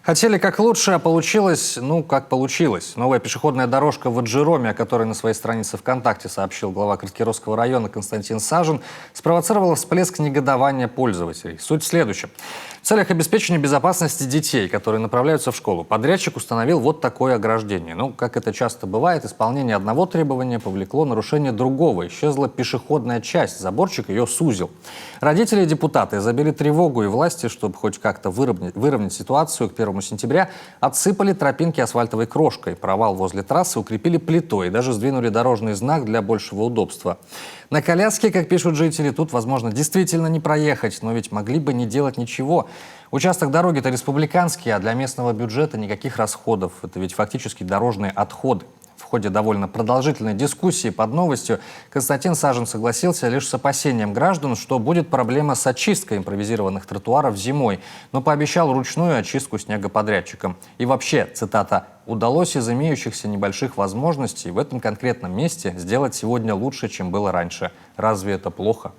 Хотели как лучше, а получилось, как получилось. Новая пешеходная дорожка в Аджироме, о которой на своей странице ВКонтакте сообщил глава Краткировского района Константин Сажин, спровоцировала всплеск негодования пользователей. Суть в следующем. В целях обеспечения безопасности детей, которые направляются в школу, подрядчик установил вот такое ограждение. Как это часто бывает, исполнение одного требования повлекло нарушение другого. Исчезла пешеходная часть, заборчик ее сузил. Родители и депутаты забили тревогу, и власти, чтобы хоть как-то выровнять ситуацию, к 1 сентября отсыпали тропинки асфальтовой крошкой, провал возле трассы укрепили плитой и даже сдвинули дорожный знак для большего удобства. На коляске, как пишут жители, тут, возможно, действительно не проехать, но ведь могли бы не делать ничего. Участок дороги-то республиканский, а для местного бюджета никаких расходов. Это ведь фактически дорожные отходы. В ходе довольно продолжительной дискуссии под новостью Константин Сажин согласился лишь с опасением граждан, что будет проблема с очисткой импровизированных тротуаров зимой, но пообещал ручную очистку снегоподрядчикам. И вообще, цитата, «удалось из имеющихся небольших возможностей в этом конкретном месте сделать сегодня лучше, чем было раньше». Разве это плохо?